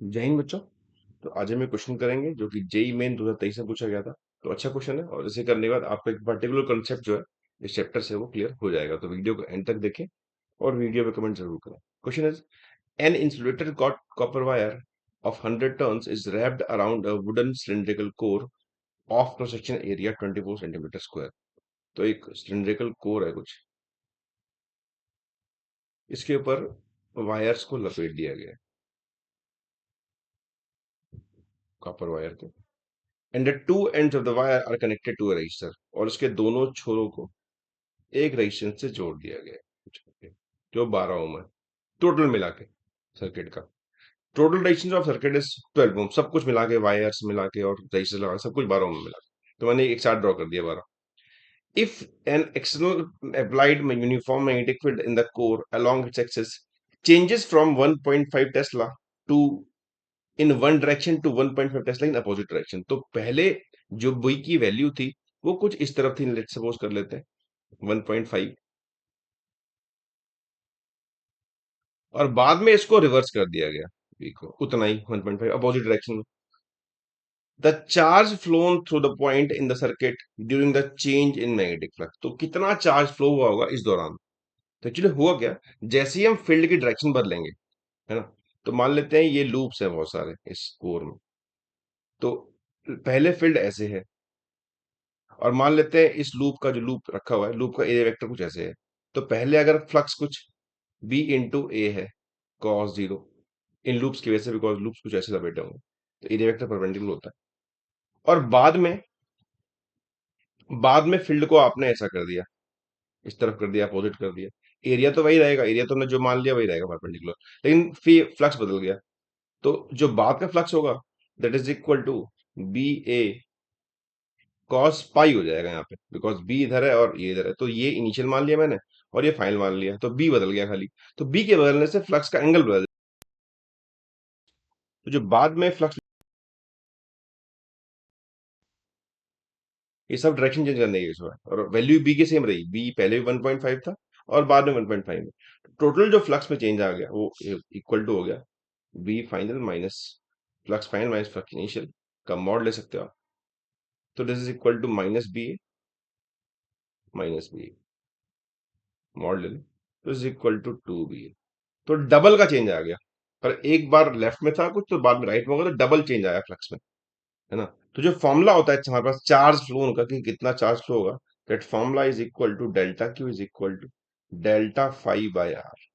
जय हिंद बच्चों। तो आज हम एक क्वेश्चन करेंगे जो कि जेई मेन 2023 में पूछा गया था। तो अच्छा क्वेश्चन है और इसे करने के बाद आपका एक पर्टिकुलर कंसेप्ट जो है इस चैप्टर से वो क्लियर हो जाएगा। तो वीडियो को एंड तक देखें और वीडियो में कमेंट जरूर करें। Question is an insulated copper wire of 100 turns is wrapped around a wooden cylindrical core of cross section area 24 centimetre square. तो एक सिलिंड्रिकल कोर है कुछ, इसके ऊपर वायर्स को लपेट दिया गया है कॉपर वायर के। And the two ends of the wire are connected to a register, और उसके दोनों छोरों को एक रजिस्टेंस से जोड़ दिया गया है जो 12 ओम है टोटल मिला के सर्किट का। Total resistance of circuit is 12 ओम, सब कुछ मिला के, वायर्स मिला के और रजिस्टर लगा के सब कुछ 12 ओम में मिला के। तो मैंने एक चार्ट ड्रॉ कर दिया 12। If an external applied uniform magnetic field in the core along its axis changes from 1.5 tesla to in one direction to 1.5 tesla in opposite direction. तो पहले जो बुई की वैल्यू थी वो कुछ इस तरफ थी, लेट्स सपोज कर लेते हैं 1.5, और बाद में इसको रिवर्स कर दिया गया v को उतना ही 1.5 अपोजिट डायरेक्शन में। The charge phloem through the point in the circuit during the change in magnetic flux. तो कितना चार्ज फ्लो हुआ होगा इस दौरान। तो एक्चुअली हुआ क्या, जैसे ही हम फील्ड की डायरेक्शन बदलेंगे, है ना, तो मान लेते हैं ये लूप्स हैं बहुत सारे इस कोर में। तो पहले फील्ड ऐसे है, और मान लेते हैं इस लूप का जो लूप रखा हुआ है, लूप का एरिया वेक्टर कुछ ऐसे है। तो पहले अगर फ्लक्स कुछ बी इंटू ए है कॉस जीरो, इन लूप्स की वजह से, बिकॉज लूप्स कुछ ऐसे लपेटे होंगे, तो एरिया वेक्टर परपेंडिकुलर होता है। और बाद में फील्ड को आपने ऐसा कर दिया, इस तरफ कर दिया, अपोजिट कर दिया। एरिया तो वही रहेगा, एरिया तो हमने जो मान लिया वही रहेगा परपेंडिकुलर, लेकिन फिर फ्लक्स बदल गया। तो जो बाद का फ्लक्स होगा that is equal to B A cos pi हो जाएगा यहाँ पे, बिकॉज बी इधर है और ये इधर है। तो ये इनिशियल मान लिया मैंने और ये फाइनल मान लिया, तो बी बदल गया खाली। तो बी के बदलने से फ्लक्स का एंगल बदल, तो जो बाद में फ्लक्स, ये सब डायरेक्शन चेंज करने की इसमें, और वैल्यू बी की सेम रही, बी पहले भी 1.5 था और बाद में 1.5 में। टोटल जो फ्लक्स में चेंज आ गया वो इक्वल टू हो गया B final minus flux final minus flux initial का मॉड ले सकते हो आप। तो this is equal to minus B mod ले लो, तो इज इक्वल टू 2 बी। तो डबल का चेंज आ गया, पर एक बार लेफ्ट में था कुछ तो बाद में राइट में होगा, तो डबल चेंज आया फ्लक्स में, है ना। तो जो फॉर्मूला होता है हमारे पास चार्ज फ्लो उनका कि कितना चार्ज फ्लो होगा, that formula is equal to delta Q is equal to delta phi by R.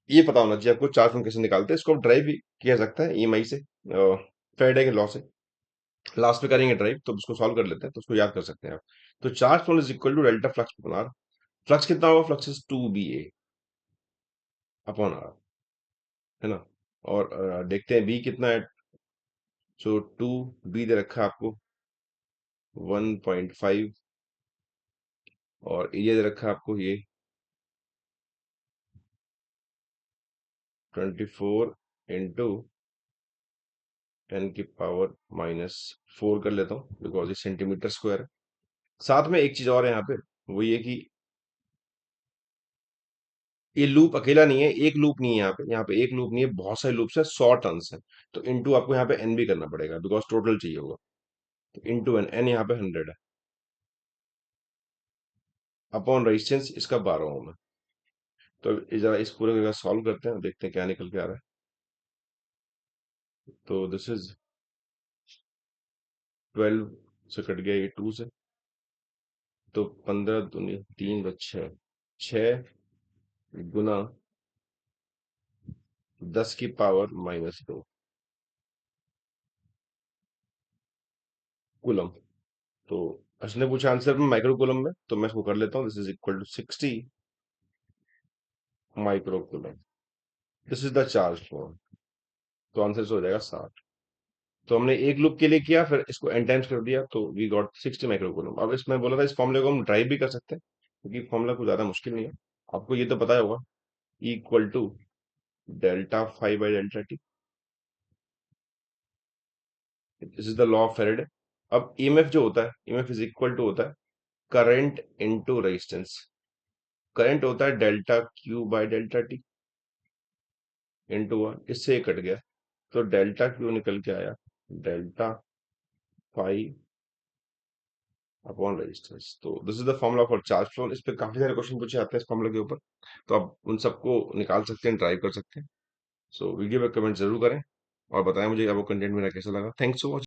ये पता होना चाहिए आपको चार्ज फ्लो कैसे निकालते हैं। इसको ड्राइव भी किया जा सकता है ईएमआई से, फेराडे के लॉ से। लास्ट में करेंगे ड्राइव तो उसको सॉल्व कर लेते हैं, तो उसको याद कर सकते हैं आप। तो charge flow is equal to delta flux upon R. Flux कितना होगा, flux is 2 B A upon R, है ना। और देखते हैं बी कितना है। सो 2 बी दे रखा है आपको 1.5, और एरिया दे रखा है आपको ये 24 इंटू 10⁻⁻⁴ कर लेता हूँ बिकॉज ये सेंटीमीटर स्क्वायर है। साथ में एक चीज और है यहाँ पे, वो ये कि ये लूप अकेला नहीं है, एक लूप नहीं है यहाँ पे, एक लूप नहीं है, बहुत सारे लूप्स है, 100 टर्न्स है। तो इंटू आपको यहाँ पे एन भी करना पड़ेगा बिकॉज टोटल चाहिए होगा। तो इंटू एन, एन यहाँ पे 100 है, अपॉन रेजिस्टेंस इसका 12 ओम है। तो जरा इस पूरे का सॉल्व करते हैं, देखते हैं क्या निकल के आ रहा है। तो दिस इज 12 से कट गया ये 2 से, तो 15 दूनी 3 + 6, 6 गुना 10⁻⁻² कूलम। तो उसने पूछा आंसर में माइक्रो कूलम में, तो मैं इसको कर लेता हूँ, this is equal to 60 micro coulomb. This is the charge flow. तो आंसर हो जाएगा 60। तो हमने एक लूप के लिए किया, फिर इसको n टाइम्स कर दिया, तो वी गॉट 60 माइक्रो कूलम। अब इसमें बोला था इस फॉर्मूले को हम ड्राइव भी कर सकते हैं, क्योंकि फॉर्मूला कुछ ज्यादा मुश्किल नहीं है, आपको ये तो पता होगा। Equal to delta phi by delta T, this is the law of Faraday. अब ईएमएफ जो होता है, ईएमएफ इज इक्वल टू होता है करंट इनटू रेजिस्टेंस। करंट होता है delta Q by delta T, into one, इससे ये कट गया, तो डेल्टा क्यू निकल के आया डेल्टा फाइव अपॉन रेजिस्टेंस। तो this is the formula for charge flow. इस पे काफी सारे क्वेश्चन पूछे जाते हैं इस फॉर्मूला के ऊपर, तो आप उन सबको निकाल सकते हैं, ड्राइव कर सकते हैं। सो वीडियो पे कमेंट जरूर करें और बताएं मुझे आपको कंटेंट मेरा कैसा लगा। Thanks for watching.